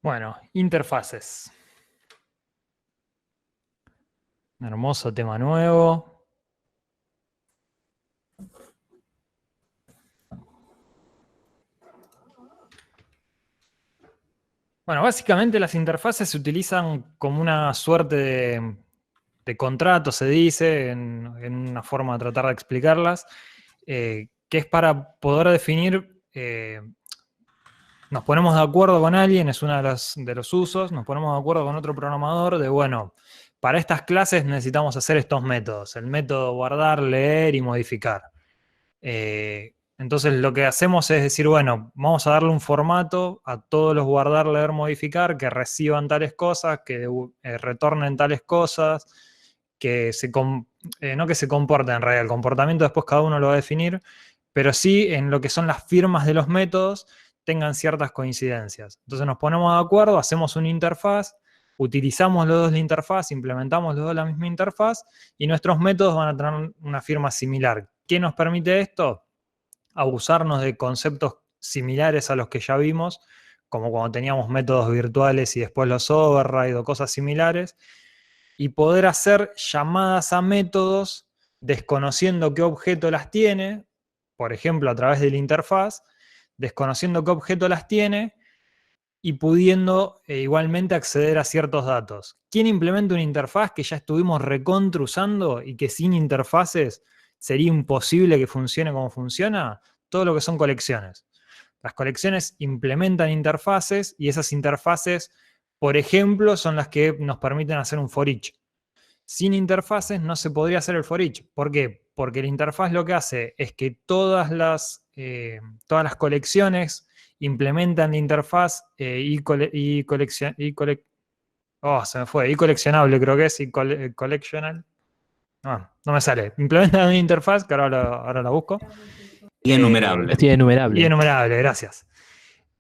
Bueno, interfaces. Un hermoso tema nuevo. Bueno, básicamente las interfaces se utilizan como una suerte de contrato, se dice, en una forma de tratar de explicarlas, que es para poder definir, nos ponemos de acuerdo con alguien, es uno de los usos, nos ponemos de acuerdo con otro programador de, bueno, para estas clases necesitamos hacer estos métodos, el método guardar, leer y modificar. Entonces lo que hacemos es decir, bueno, vamos a darle un formato a todos los guardar, leer, modificar, que reciban tales cosas, que retornen tales cosas, no que se comporten en realidad, el comportamiento después cada uno lo va a definir, pero sí en lo que son las firmas de los métodos tengan ciertas coincidencias. Entonces nos ponemos de acuerdo, hacemos una interfaz, utilizamos los dos la interfaz, implementamos los dos la misma interfaz y nuestros métodos van a tener una firma similar. ¿Qué nos permite esto? Abusarnos de conceptos similares a los que ya vimos, como cuando teníamos métodos virtuales y después los override o cosas similares, y poder hacer llamadas a métodos desconociendo qué objeto las tiene, por ejemplo, a través de la interfaz, desconociendo qué objeto las tiene y pudiendo igualmente acceder a ciertos datos. ¿Quién implementa una interfaz que ya estuvimos recontra usando y que sin interfaces sería imposible que funcione como funciona? Todo lo que son colecciones. Las colecciones implementan interfaces y esas interfaces, por ejemplo, son las que nos permiten hacer un for each. Sin interfaces no se podría hacer el for each. ¿Por qué? Porque la interfaz lo que hace es que todas las colecciones implementan la interfaz se me fue, y coleccionable creo que es, y collectional. No me sale. Implementan una interfaz, que ahora la busco. Y enumerable. Sí, enumerable. Y enumerable, gracias.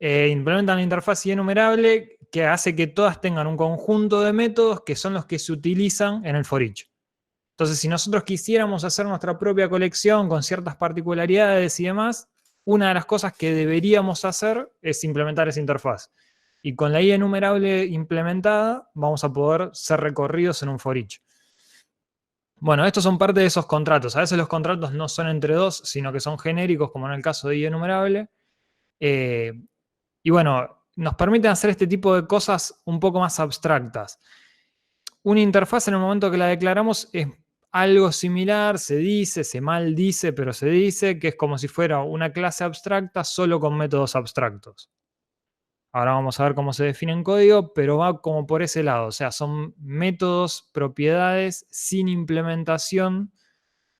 Implementan la interfaz y enumerable que hace que todas tengan un conjunto de métodos que son los que se utilizan en el for each. Entonces, si nosotros quisiéramos hacer nuestra propia colección con ciertas particularidades y demás, una de las cosas que deberíamos hacer es implementar esa interfaz. Y con la I enumerable implementada, vamos a poder ser recorridos en un for each. Bueno, estos son parte de esos contratos. A veces los contratos no son entre dos, sino que son genéricos, como en el caso de I enumerable. Y bueno, nos permiten hacer este tipo de cosas un poco más abstractas. Una interfaz en el momento que la declaramos es algo similar, se maldice, pero se dice que es como si fuera una clase abstracta solo con métodos abstractos. Ahora vamos a ver cómo se define en código, pero va como por ese lado. O sea, son métodos, propiedades sin implementación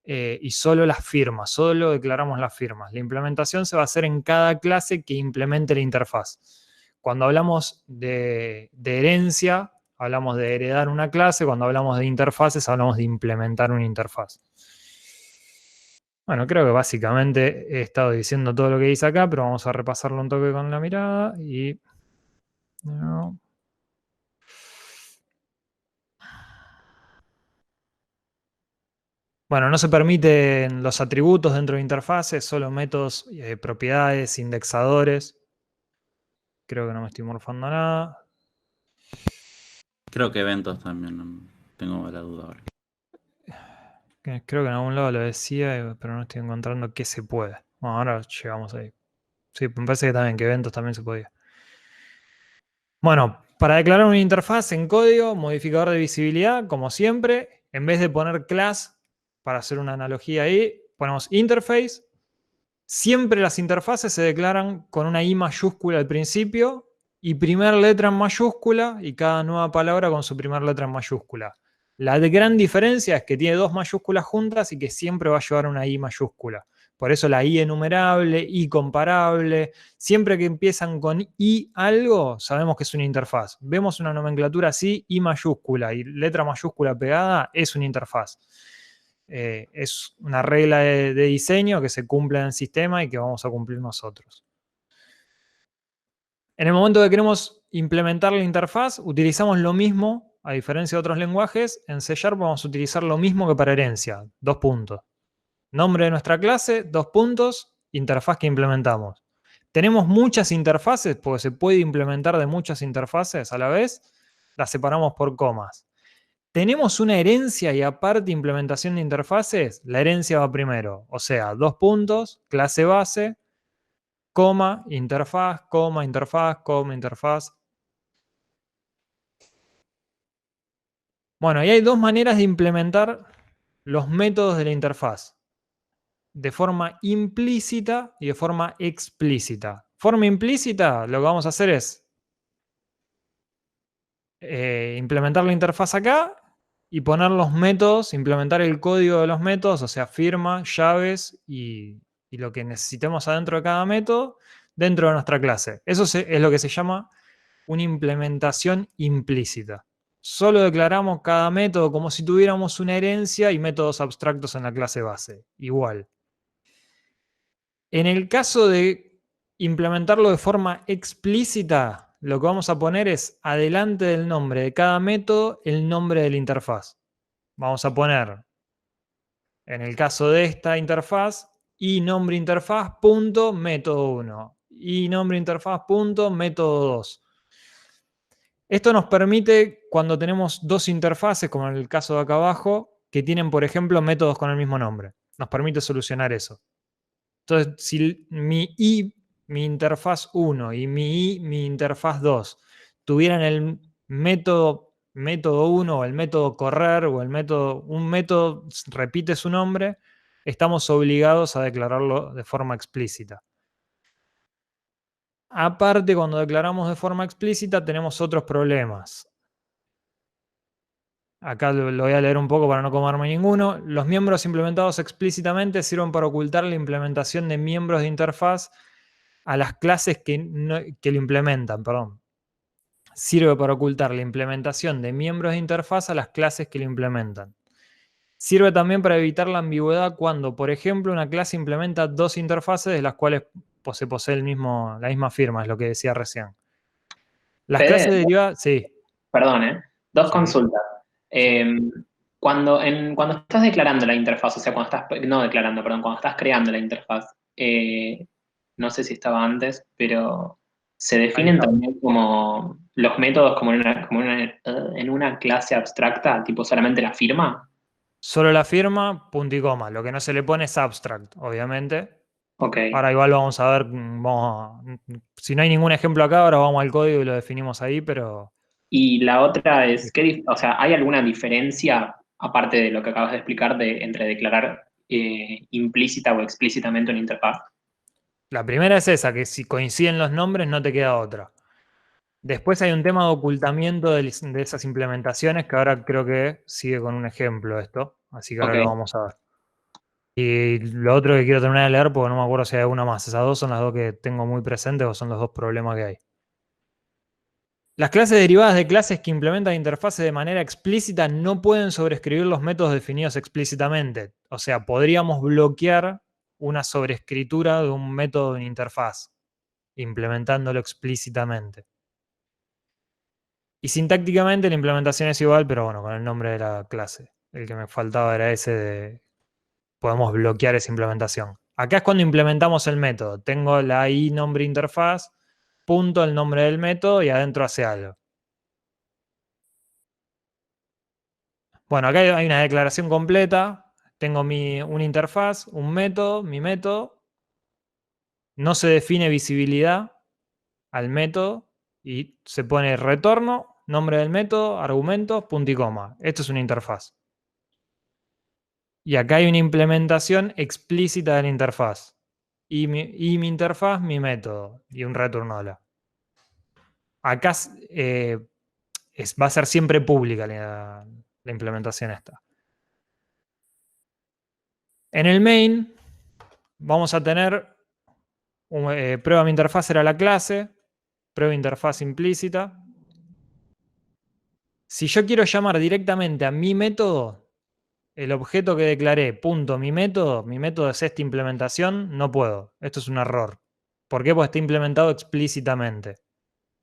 y solo las firmas, solo declaramos las firmas. La implementación se va a hacer en cada clase que implemente la interfaz. Cuando hablamos de herencia, hablamos de heredar una clase. Cuando hablamos de interfaces, hablamos de implementar una interfaz. Bueno, creo que básicamente he estado diciendo todo lo que dice acá, pero vamos a repasarlo un toque con la mirada y... No. Bueno, no se permiten los atributos dentro de interfaces, solo métodos, propiedades, indexadores. Creo que no me estoy morfando nada. Creo que eventos también, no tengo la duda ahora. Creo que en algún lado lo decía, pero no estoy encontrando qué se puede. Bueno, ahora llegamos ahí. Sí, me parece que también, que eventos también se podía. Bueno, para declarar una interfaz en código, modificador de visibilidad, como siempre, en vez de poner class, para hacer una analogía ahí, ponemos interface. Siempre las interfaces se declaran con una I mayúscula al principio y primer letra en mayúscula y cada nueva palabra con su primer letra en mayúscula. La gran diferencia es que tiene dos mayúsculas juntas y que siempre va a llevar una I mayúscula. Por eso la I enumerable, I comparable, siempre que empiezan con I algo, sabemos que es una interfaz. Vemos una nomenclatura así, I mayúscula y letra mayúscula pegada, es una interfaz. Es una regla de diseño que se cumple en el sistema y que vamos a cumplir nosotros. En el momento que queremos implementar la interfaz, utilizamos lo mismo, a diferencia de otros lenguajes. En C# vamos a utilizar lo mismo que para herencia, 2 puntos. Nombre de nuestra clase, 2 puntos, interfaz que implementamos. Tenemos muchas interfaces, porque se puede implementar de muchas interfaces a la vez, las separamos por comas. Tenemos una herencia y aparte implementación de interfaces, la herencia va primero. O sea, 2 puntos, clase base, coma, interfaz, coma, interfaz, coma, interfaz. Bueno, y hay dos maneras de implementar los métodos de la interfaz. De forma implícita y de forma explícita. Forma implícita, lo que vamos a hacer es implementar la interfaz acá y poner los métodos, implementar el código de los métodos, o sea, firma, llaves y lo que necesitemos adentro de cada método dentro de nuestra clase. Eso es lo que se llama una implementación implícita. Solo declaramos cada método como si tuviéramos una herencia y métodos abstractos en la clase base. Igual. En el caso de implementarlo de forma explícita, lo que vamos a poner es adelante del nombre de cada método el nombre de la interfaz. Vamos a poner, en el caso de esta interfaz, y nombre interfaz punto método 1 y nombre interfaz punto método 2. Esto nos permite, cuando tenemos dos interfaces, como en el caso de acá abajo, que tienen, por ejemplo, métodos con el mismo nombre. Nos permite solucionar eso. Entonces, si mi interfaz 1 y mi interfaz 2 tuvieran el método 1 o el método correr o un método repite su nombre, estamos obligados a declararlo de forma explícita. Aparte, cuando declaramos de forma explícita, tenemos otros problemas. Acá lo voy a leer un poco para no comerme ninguno. Los miembros implementados explícitamente sirven para ocultar la implementación de miembros de interfaz a las clases que lo implementan. Perdón. Sirve para ocultar la implementación de miembros de interfaz a las clases que lo implementan. Sirve también para evitar la ambigüedad cuando, por ejemplo, una clase implementa dos interfaces de las cuales se posee la misma firma, es lo que decía recién. Las Fede, clases derivadas, sí. perdón, dos Sí, consultas. sí. Cuando estás declarando la interfaz, o sea, no declarando, perdón, cuando estás creando la interfaz, no sé si estaba antes, pero se Ahí definen está. también como los métodos como en una clase abstracta, tipo solamente la firma. Solo la firma, punto y coma. Lo que no se le pone es abstract, obviamente. Ok. Ahora igual vamos a ver, si no hay ningún ejemplo acá, ahora vamos al código y lo definimos ahí, pero Y la otra es, o sea, ¿hay alguna diferencia, aparte de lo que acabas de explicar, entre declarar implícita o explícitamente una interfaz? la primera es esa, que si coinciden los nombres no te queda otra. Después hay un tema de ocultamiento de esas implementaciones que ahora creo que sigue con un ejemplo esto, así que ahora lo Ok. vamos a ver. Y lo otro que quiero terminar de leer, porque no me acuerdo si hay alguna más, esas dos son las dos que tengo muy presentes o son los dos problemas que hay. Las clases derivadas de clases que implementan interfaces de manera explícita no pueden sobreescribir los métodos definidos explícitamente. O sea, podríamos bloquear una sobreescritura de un método en interfaz, implementándolo explícitamente. Y sintácticamente la implementación es igual, pero bueno, con el nombre de la clase. El que me faltaba era ese de podemos bloquear esa implementación. Acá es cuando implementamos el método. Tengo la i nombre interfaz, punto el nombre del método y adentro hace algo. Bueno, acá hay una declaración completa. Tengo una interfaz, un método, mi método. No se define visibilidad al método y se pone retorno, nombre del método, argumento, punto y coma. Esto es una interfaz. Y acá hay una implementación explícita de la interfaz. Y mi interfaz, mi método. Y un return hola. Acá va a ser siempre pública la implementación esta. En el main vamos a tener prueba mi interfaz era la clase, prueba interfaz implícita. Si yo quiero llamar directamente a mi método, el objeto que declaré, punto mi método es esta implementación, no puedo. Esto es un error. ¿Por qué? Porque está implementado explícitamente.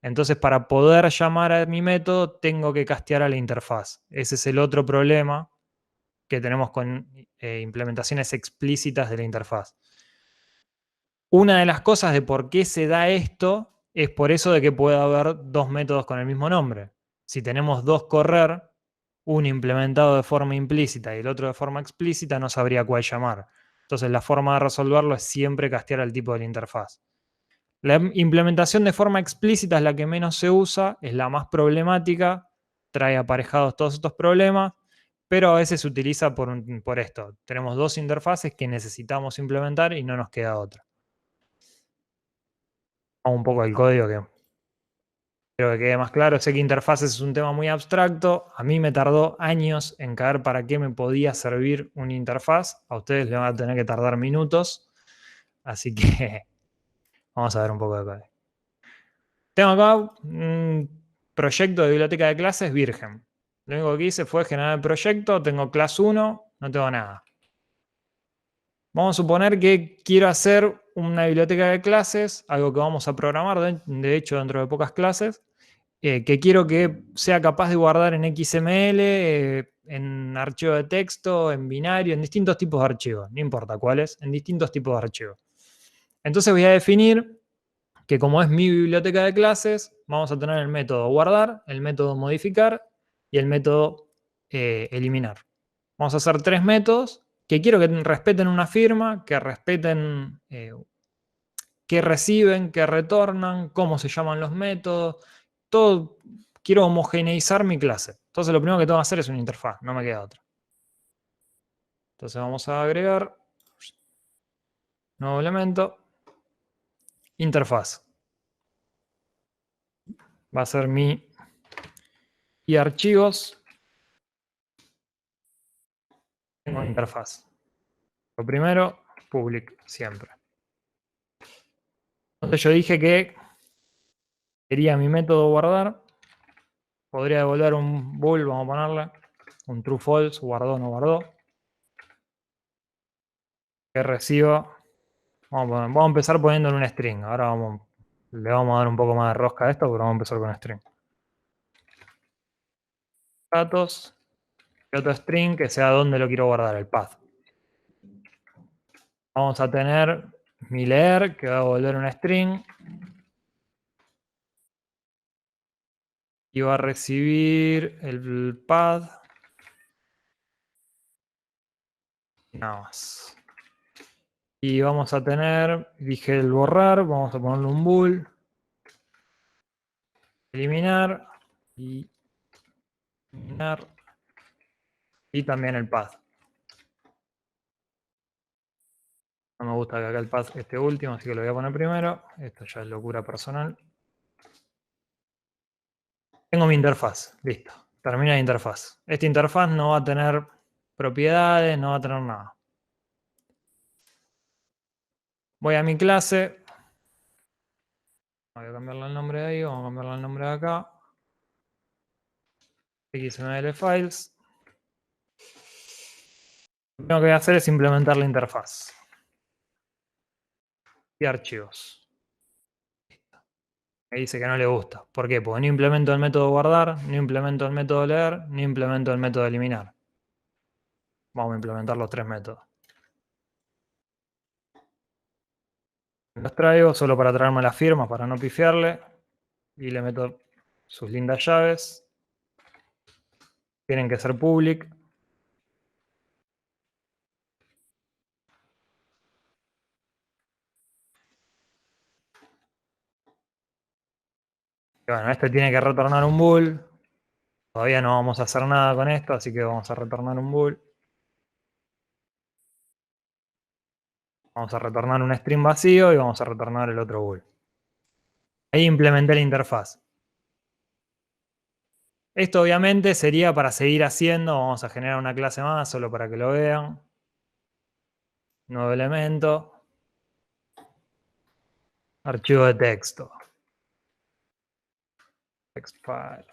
Entonces, para poder llamar a mi método, tengo que castear a la interfaz. Ese es el otro problema que tenemos con implementaciones explícitas de la interfaz. Una de las cosas de por qué se da esto es por eso de que puede haber dos métodos con el mismo nombre. Si tenemos dos correr, uno implementado de forma implícita y el otro de forma explícita, no sabría cuál llamar. Entonces la forma de resolverlo es siempre castear al tipo de la interfaz. La implementación de forma explícita es la que menos se usa, es la más problemática, trae aparejados todos estos problemas, pero a veces se utiliza por esto. Tenemos dos interfaces que necesitamos implementar y no nos queda otra. Vamos un poco al código que creo que quede más claro. Sé que interfaces es un tema muy abstracto. A mí me tardó años en caer para qué me podía servir una interfaz. A ustedes les van a tener que tardar minutos. Así que vamos a ver un poco de código. Tengo acá un proyecto de biblioteca de clases virgen. Lo único que hice fue generar el proyecto. Tengo class 1, no tengo nada. Vamos a suponer que quiero hacer una biblioteca de clases, algo que vamos a programar, de hecho, dentro de pocas clases, que quiero que sea capaz de guardar en XML, en archivo de texto, en binario, en distintos tipos de archivos, no importa cuáles, en distintos tipos de archivos. Entonces voy a definir que como es mi biblioteca de clases, vamos a tener el método guardar, el método modificar y el método eliminar. Vamos a hacer tres métodos que quiero que respeten una firma, que respeten qué reciben, qué retornan, cómo se llaman los métodos, todo. Quiero homogeneizar mi clase. Entonces lo primero que tengo que hacer es una interfaz, no me queda otra. Entonces vamos a agregar nuevo elemento, interfaz. Va a ser mi y archivos, tengo interfaz. Lo primero, public, siempre. Entonces yo dije que quería mi método guardar. Podría devolver un bool, vamos a ponerle, un true false, guardó o no guardó. Que reciba, vamos a empezar poniendo en un string. Ahora le vamos a dar un poco más de rosca a esto, pero vamos a empezar con string. Datos, y otro string que sea donde lo quiero guardar, el path. Vamos a tener mi leer, que va a devolver un string. Y va a recibir el path. Nada más. Y vamos a tener, dije el borrar, vamos a ponerle un bool. Eliminar. Y eliminar. Y también el path. No me gusta que acá el path esté último, así que lo voy a poner primero. Esto ya es locura personal. Tengo mi interfaz, listo. Termina la interfaz. Esta interfaz no va a tener propiedades, no va a tener nada. Voy a mi clase. Voy a cambiarle el nombre de ahí, vamos a cambiarle el nombre de acá. XML files. Lo primero que voy a hacer es implementar la interfaz. Y archivos. Me dice que no le gusta. ¿Por qué? Porque no implemento el método guardar, no implemento el método leer, ni implemento el método eliminar. Vamos a implementar los tres métodos. Los traigo solo para traerme las firmas, para no pifiarle. Y le meto sus lindas llaves. Tienen que ser public. Y bueno, este tiene que retornar un bool. Todavía no vamos a hacer nada con esto, así que vamos a retornar un bool. Vamos a retornar un string vacío y vamos a retornar el otro bool. Ahí implementé la interfaz. Esto obviamente sería para seguir haciendo. Vamos a generar una clase más solo para que lo vean. Nuevo elemento. Archivo de texto. Text file.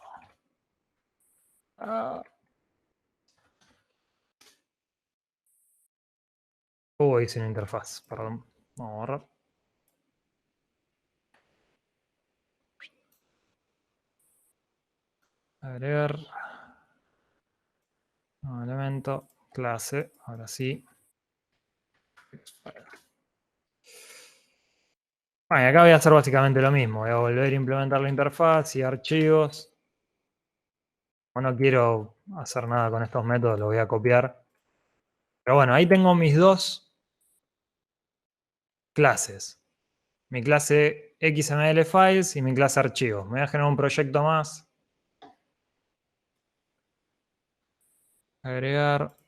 Hice una interfaz, perdón. Vamos a borrar. Agregar. Nuevo elemento. Clase. Ahora sí. Bueno, y acá voy a hacer básicamente lo mismo. Voy a volver a implementar la interfaz y archivos. Como no quiero hacer nada con estos métodos, lo voy a copiar. Pero bueno, ahí tengo mis dos clases. Mi clase XML Files y mi clase archivos. Me voy a generar un proyecto más. Agregar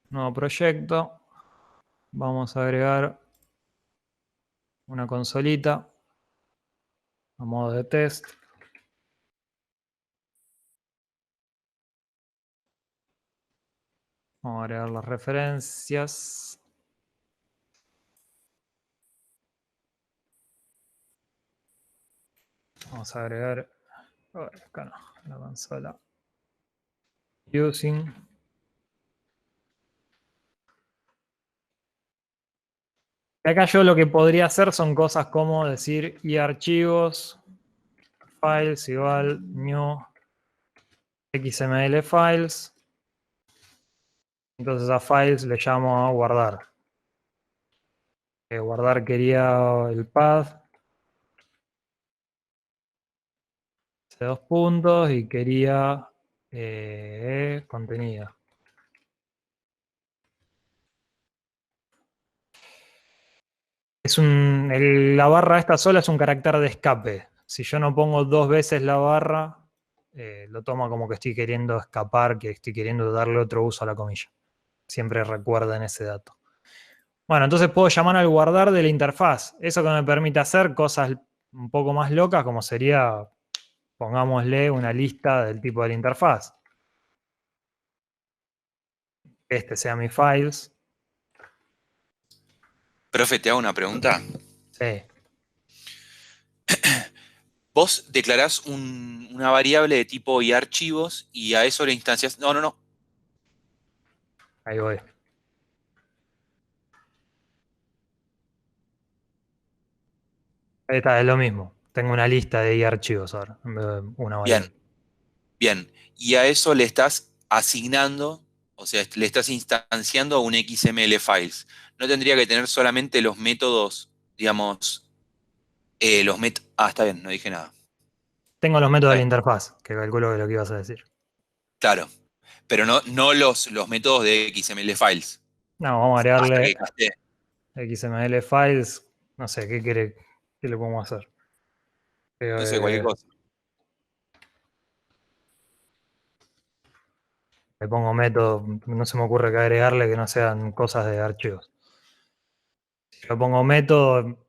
nuevo proyecto. Vamos a agregar una consolita a modo de test. Vamos a agregar las referencias. Vamos a agregar, acá no, la consola. Using. Acá yo lo que podría hacer son cosas como decir y archivos, files igual new XML files. Entonces a files le llamo a guardar. Guardar quería el path. Dos puntos y quería contenido. La barra esta sola es un carácter de escape. Si yo no pongo dos veces la barra, lo toma como que estoy queriendo escapar, que estoy queriendo darle otro uso a la comilla. Siempre recuerden ese dato. Bueno, entonces puedo llamar al guardar de la interfaz. Eso que me permite hacer cosas un poco más locas, como sería, pongámosle una lista del tipo de la interfaz. Este sea mi files. Profe, te hago una pregunta. Sí. Vos declarás una variable de tipo y archivos y a eso le instancias... No. Ahí voy. Ahí está, es lo mismo. Tengo una lista de archivos ahora, en vez de una variable. Bien. Y a eso le estás asignando, o sea, le estás instanciando un XML files. No tendría que tener solamente los métodos, digamos, está bien, no dije nada. Tengo los métodos de la Está bien, interfaz, que calculo que es lo que ibas a decir. claro. Pero no los métodos de XML files. No, vamos a Hasta agregarle que gasté. XML files. No sé, ¿qué le podemos hacer? No sé, cualquier cosa. Le pongo método, no se me ocurre que agregarle que no sean cosas de archivos. Si yo pongo método,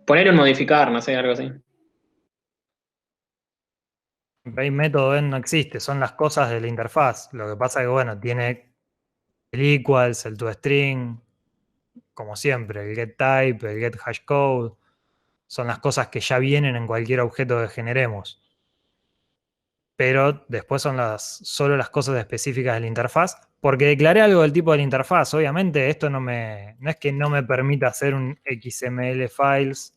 Poner un modificar, no sé, algo así. ahí método en no existe, son las cosas de la interfaz. Lo que pasa es que, bueno, tiene el equals, el toString, como siempre, el getType, el getHashCode. Son las cosas que ya vienen en cualquier objeto que generemos. Pero después son solo las cosas específicas de la interfaz, porque declaré algo del tipo de la interfaz. Obviamente esto no es que no me permita hacer un XML files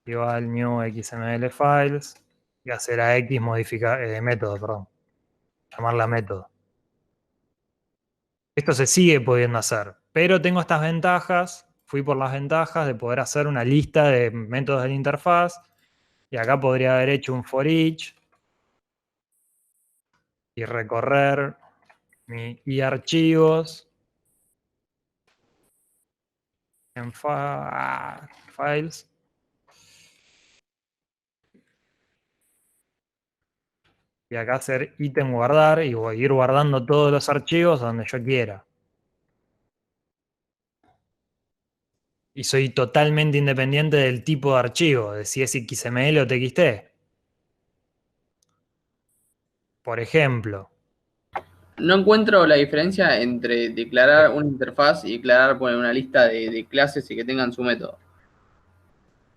igual new XML files y hacer a X método, perdón. Llamarla método. Esto se sigue pudiendo hacer, pero tengo estas ventajas. Fui por las ventajas de poder hacer una lista de métodos de la interfaz. Y acá podría haber hecho un for each y recorrer y archivos en files. Y acá hacer ítem guardar y voy a ir guardando todos los archivos donde yo quiera. Y soy totalmente independiente del tipo de archivo, de si es XML o TXT. Por ejemplo, No encuentro la diferencia entre declarar una interfaz y declarar poner una lista de clases y que tengan su método.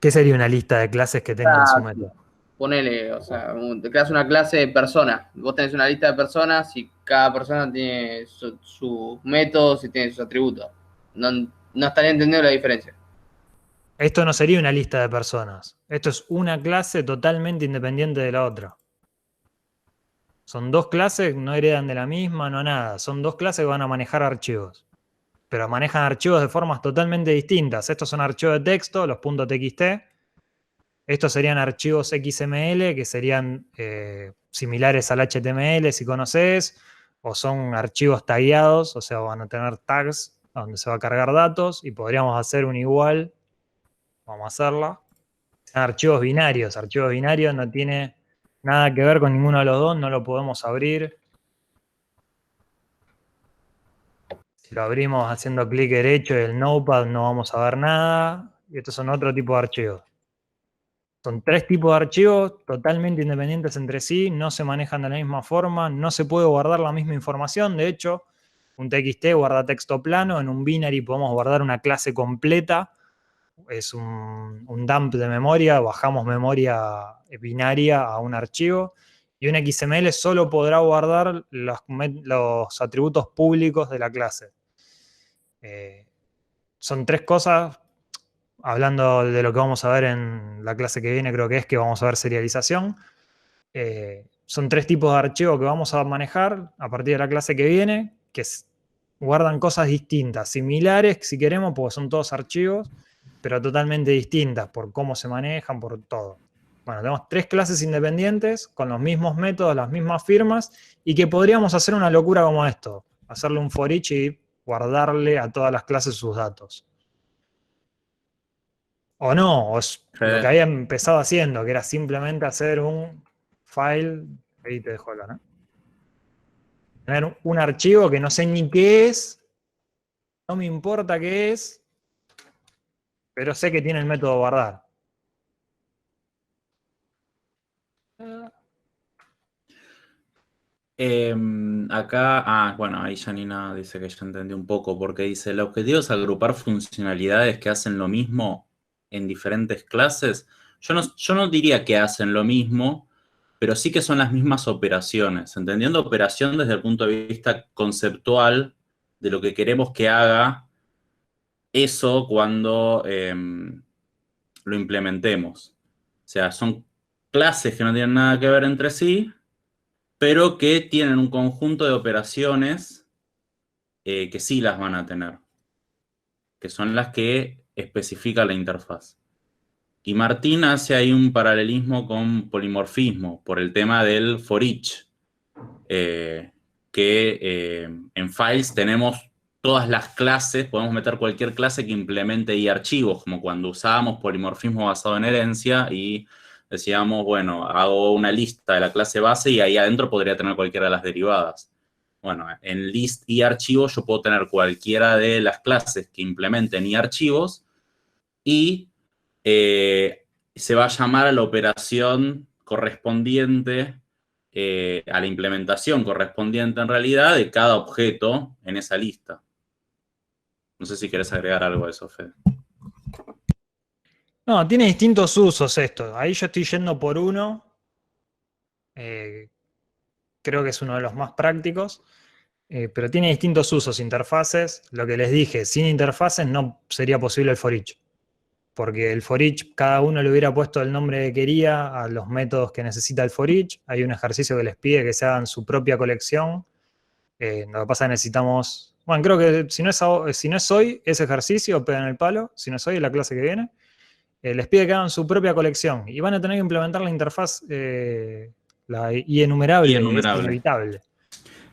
¿qué sería una lista de clases que tengan su método? Ponele, o sea, te creas una clase de personas. Vos tenés una lista de personas y cada persona tiene sus métodos y tiene sus atributos. No estaría entendiendo la diferencia. Esto no sería una lista de personas. Esto es una clase totalmente independiente de la otra. Son dos clases, no heredan de la misma, no nada. Son dos clases que van a manejar archivos. pero manejan archivos de formas totalmente distintas. Estos son archivos de texto, los .txt. Estos serían archivos XML, que serían similares al HTML, si conoces, o son archivos tagueados, o sea, van a tener tags donde se va a cargar datos, y podríamos hacer un igual. Vamos a hacerla. Son archivos binarios. Archivos binarios no tiene nada que ver con ninguno de los dos, no lo podemos abrir. Si lo abrimos haciendo clic derecho y el Notepad no vamos a ver nada. Y estos son otro tipo de archivos. Son 3 tipos de archivos totalmente independientes entre sí, no se manejan de la misma forma, no se puede guardar la misma información. De hecho, un TXT guarda texto plano, en un binary podemos guardar una clase completa. Es un dump de memoria, bajamos memoria binaria a un archivo. Y un XML solo podrá guardar los atributos públicos de la clase. Son 3 cosas. Hablando de lo que vamos a ver en la clase que viene, creo que es que vamos a ver serialización. Son 3 tipos de archivos que vamos a manejar a partir de la clase que viene, que guardan cosas distintas, similares si queremos, porque son todos archivos, pero totalmente distintas por cómo se manejan, por todo. Bueno, tenemos 3 clases independientes con los mismos métodos, las mismas firmas, y que podríamos hacer una locura como esto, hacerle un for each y guardarle a todas las clases sus datos. O no, o lo que había empezado haciendo, que era simplemente hacer un file, ahí te dejo la, ¿no? Tener un archivo que no sé ni qué es, no me importa qué es, pero sé que tiene el método guardar. Acá, bueno, ahí Janina dice que ya entendió un poco, porque dice, el objetivo es agrupar funcionalidades que hacen lo mismo en diferentes clases. Yo no diría que hacen lo mismo, pero sí que son las mismas operaciones. Entendiendo operación desde el punto de vista conceptual de lo que queremos que haga eso cuando lo implementemos. O sea, son clases que no tienen nada que ver entre sí, pero que tienen un conjunto de operaciones que sí las van a tener, que son las que especifica la interfaz. Y Martín hace ahí un paralelismo con polimorfismo por el tema del for each, que en files tenemos todas las clases, podemos meter cualquier clase que implemente y archivos, como cuando usábamos polimorfismo basado en herencia y decíamos, bueno, hago una lista de la clase base y ahí adentro podría tener cualquiera de las derivadas. Bueno, en list y archivos yo puedo tener cualquiera de las clases que implementen y archivos y se va a llamar a la operación correspondiente, a la implementación correspondiente en realidad de cada objeto en esa lista. No sé si querés agregar algo a eso, Fede. No, tiene distintos usos esto. Ahí yo estoy yendo por uno. Creo que es uno de los más prácticos. Pero tiene distintos usos, interfaces. Lo que les dije, sin interfaces no sería posible el for each. Porque el for each, cada uno le hubiera puesto el nombre que quería a los métodos que necesita el for each. Hay un ejercicio que les pide que se hagan su propia colección. Lo que pasa es que necesitamos... Bueno, creo que si no es hoy ese ejercicio, pegan el palo. Si no es hoy, es la clase que viene. Les pide que hagan su propia colección. Y van a tener que implementar la interfaz, la enumerable. Es inevitable.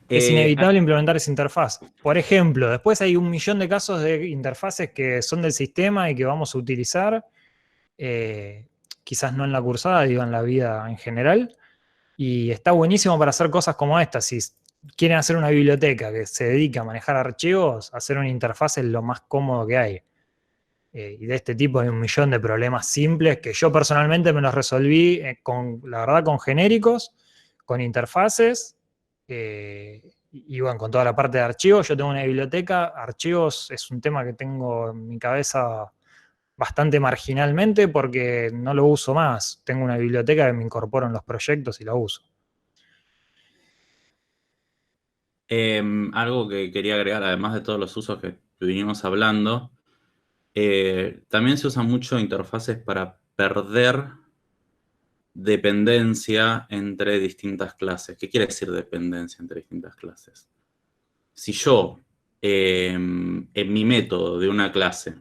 Es inevitable implementar esa interfaz. Por ejemplo, después hay 1.000.000 de casos de interfaces que son del sistema y que vamos a utilizar. Quizás no en la cursada, digo en la vida en general. Y está buenísimo para hacer cosas como estas. Si quieren hacer una biblioteca que se dedica a manejar archivos, hacer una interfaz es lo más cómodo que hay. Y de este tipo hay 1.000.000 de problemas simples que yo personalmente me los resolví, la verdad, con genéricos, con interfaces, y bueno, con toda la parte de archivos. Yo tengo una biblioteca, archivos es un tema que tengo en mi cabeza bastante marginalmente porque no lo uso más. Tengo una biblioteca que me incorporo en los proyectos y la uso. Algo que quería agregar, además de todos los usos que vinimos hablando, también se usan mucho interfaces para perder dependencia entre distintas clases. ¿Qué quiere decir dependencia entre distintas clases? Si yo en mi método de una clase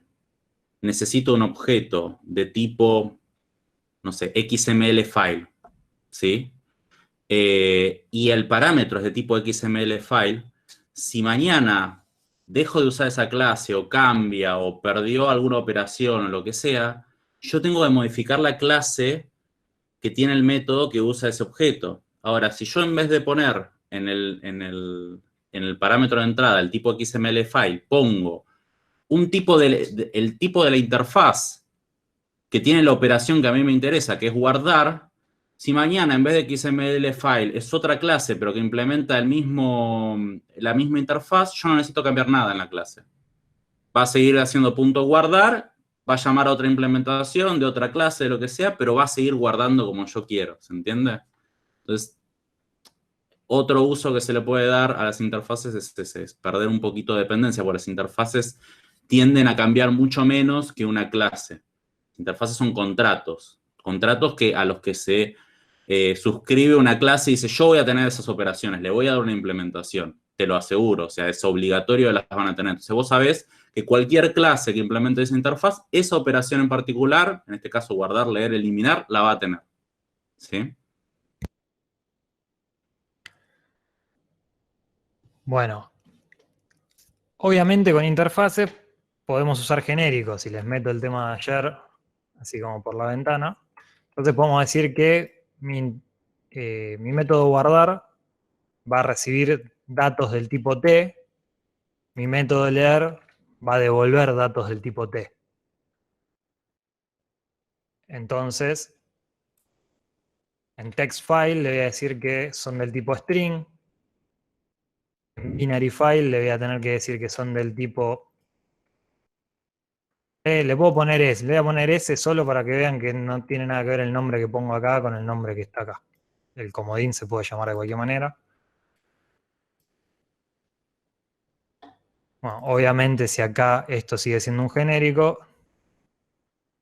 necesito un objeto de tipo, no sé, XML file, ¿sí? Y el parámetro es de tipo XML file, si mañana dejo de usar esa clase o cambia o perdió alguna operación o lo que sea, yo tengo que modificar la clase que tiene el método que usa ese objeto. Ahora, si yo en vez de poner en el parámetro de entrada el tipo XML file, pongo un tipo el tipo de la interfaz que tiene la operación que a mí me interesa, que es guardar, si mañana en vez de XML file es otra clase, pero que implementa la misma interfaz, yo no necesito cambiar nada en la clase. Va a seguir haciendo punto guardar, va a llamar a otra implementación de otra clase, de lo que sea, pero va a seguir guardando como yo quiero, ¿se entiende? Entonces, otro uso que se le puede dar a las interfaces es perder un poquito de dependencia, porque las interfaces tienden a cambiar mucho menos que una clase. Interfaces son contratos a los que se suscribe una clase y dice, yo voy a tener esas operaciones, le voy a dar una implementación, te lo aseguro, o sea, es obligatorio que las van a tener. Entonces vos sabés que cualquier clase que implemente esa interfaz, esa operación en particular, en este caso guardar, leer, eliminar, la va a tener. ¿Sí? Bueno, obviamente con interfaces podemos usar genéricos. Si les meto el tema de ayer, así como por la ventana, entonces podemos decir que mi método guardar va a recibir datos del tipo T, mi método leer va a devolver datos del tipo T. Entonces, en text file le voy a decir que son del tipo string, en binary file le voy a tener que decir que son del tipo... le puedo poner S, le voy a poner S solo para que vean que no tiene nada que ver el nombre que pongo acá con el nombre que está acá. El comodín se puede llamar de cualquier manera. Bueno, obviamente si acá esto sigue siendo un genérico,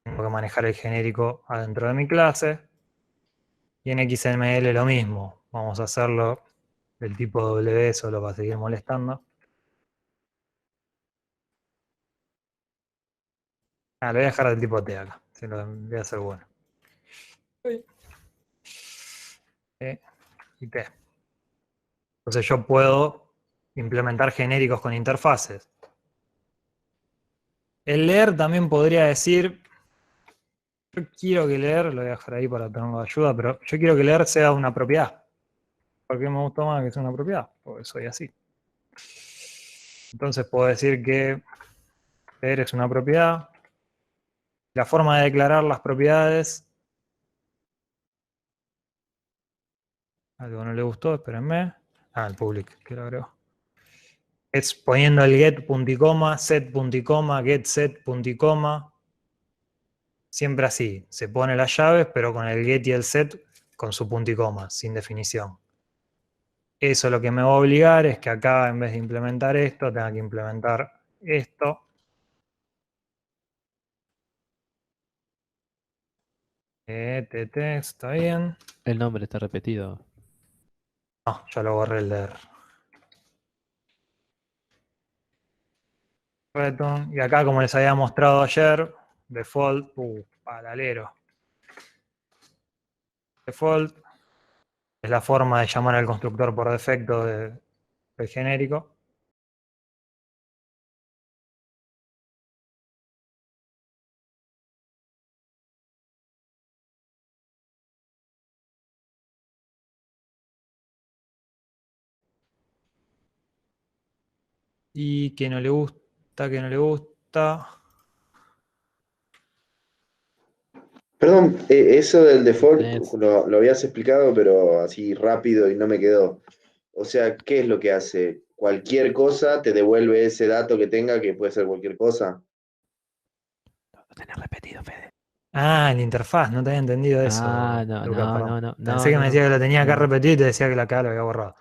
tengo que manejar el genérico adentro de mi clase. Y en XML lo mismo. Vamos a hacerlo del tipo W solo para seguir molestando. Lo voy a dejar del tipo T acá. Se lo voy a hacer bueno. Y T. Entonces yo puedo implementar genéricos con interfaces. El leer también podría decir, yo quiero que leer, lo voy a dejar ahí para tenerlo de ayuda, pero yo quiero que leer sea una propiedad. ¿Por qué me gusta más que sea una propiedad? Porque soy así. Entonces puedo decir que leer es una propiedad. La forma de declarar las propiedades. Algo no le gustó, espérenme. El public, que lo agrego. Es poniendo el get punto y coma, set punto y coma, get set punto y coma. Siempre así. Se pone las llaves, pero con el get y el set con su punto y coma, sin definición. Eso lo que me va a obligar es que acá, en vez de implementar esto, tenga que implementar esto. Está bien. El nombre está repetido. No, ya lo borré el leer. Return. Y acá, como les había mostrado ayer, default, palalero. Default es la forma de llamar al constructor por defecto del genérico. Y que no le gusta, que no le gusta. Perdón, eso del default Tenés- lo habías explicado, pero así rápido y no me quedó. O sea, ¿qué es lo que hace? Cualquier cosa te devuelve ese dato que tenga, que puede ser cualquier cosa. Lo tenés repetido, Fede. La interfaz, no te había entendido eso. No, Lucas, no, perdón. no, no. Pensé que me decía que lo tenía acá no. repetido y te decía que la acá lo había borrado.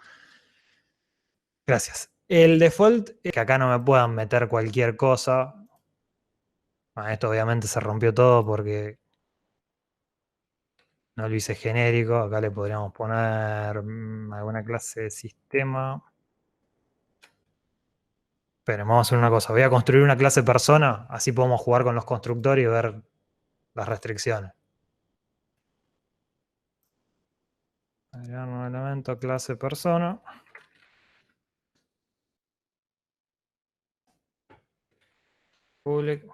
Gracias. El default es que acá no me puedan meter cualquier cosa. Esto obviamente se rompió todo porque no lo hice genérico. Acá le podríamos poner alguna clase de sistema. Esperen, vamos a hacer una cosa. Voy a construir una clase persona, así podemos jugar con los constructores y ver las restricciones. Agregar un nuevo elemento, clase persona. Public.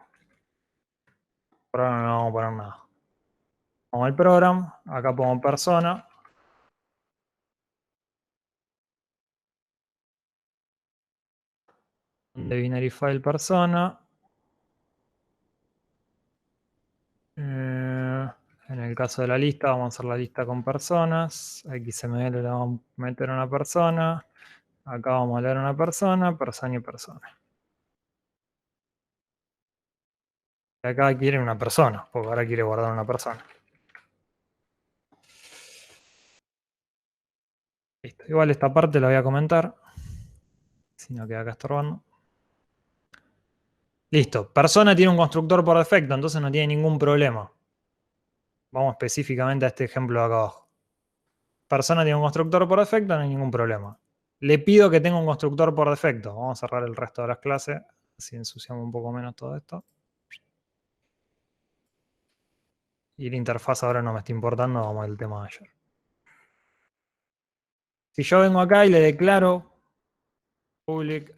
Por ahora no vamos a poner nada. Vamos al program, acá pongo persona. De binary file persona. En el caso de la lista, vamos a hacer la lista con personas. XML le vamos a meter una persona. Acá vamos a leer una persona y persona. Y acá quiere una persona, porque ahora quiere guardar una persona. Listo. Igual esta parte la voy a comentar. Si no queda acá estorbando. Listo. Persona tiene un constructor por defecto, entonces no tiene ningún problema. Vamos específicamente a este ejemplo de acá abajo. Persona tiene un constructor por defecto, no hay ningún problema. Le pido que tenga un constructor por defecto. Vamos a cerrar el resto de las clases, así ensuciamos un poco menos todo esto. Y la interfaz ahora no me está importando, vamos al tema de ayer. Si yo vengo acá y le declaro public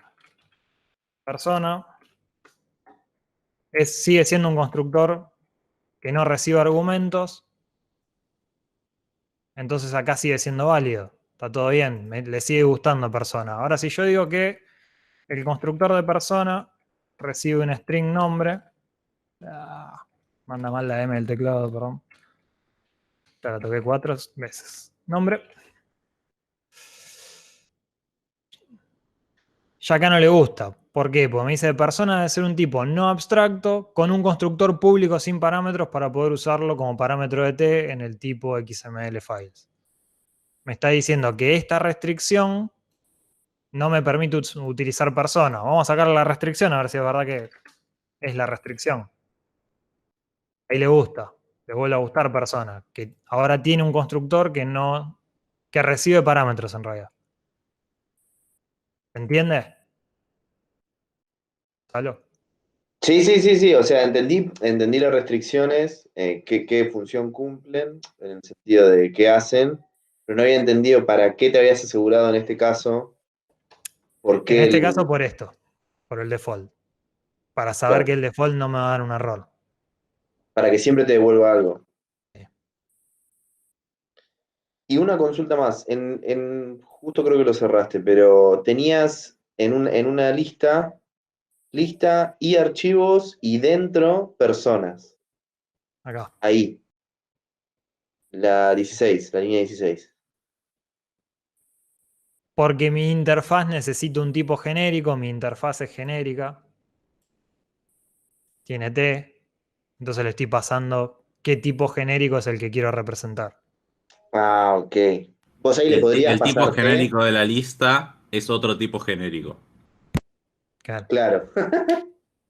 persona, sigue siendo un constructor que no recibe argumentos, entonces acá sigue siendo válido. Está todo bien, le sigue gustando persona. Ahora si yo digo que el constructor de persona recibe un string nombre, manda mal la M del teclado, perdón. La toqué 4 veces. Nombre. Ya acá no le gusta. ¿Por qué? Porque me dice persona debe ser un tipo no abstracto con un constructor público sin parámetros para poder usarlo como parámetro de T en el tipo XML files. Me está diciendo que esta restricción no me permite utilizar persona. Vamos a sacar la restricción a ver si es verdad que es la restricción. Ahí le gusta. Le vuelve a gustar persona. Que ahora tiene un constructor que recibe parámetros en realidad. ¿Se entiende? ¿Aló? Sí. O sea, entendí las restricciones, qué función cumplen, en el sentido de qué hacen, pero no había entendido para qué te habías asegurado en este caso. ¿Por En qué este caso por esto, por el default. Para saber Claro. que el default no me va a dar un error. Para que siempre te devuelva algo. Sí. Y una consulta más, justo creo que lo cerraste, pero tenías en una lista y archivos y dentro personas. Acá. Ahí. La 16, la línea 16. Porque mi interfaz necesita un tipo genérico, mi interfaz es genérica. Tiene T. Entonces le estoy pasando qué tipo genérico es el que quiero representar. Ah, ok. Vos ahí le podrías El tipo pasar T. genérico de la lista es otro tipo genérico. Claro.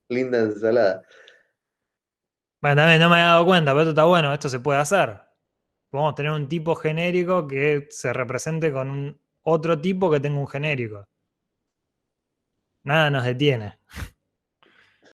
Linda ensalada. Bueno, también no me había dado cuenta, pero esto está bueno, esto se puede hacer. Podemos tener un tipo genérico que se represente con otro tipo que tenga un genérico. Nada nos detiene.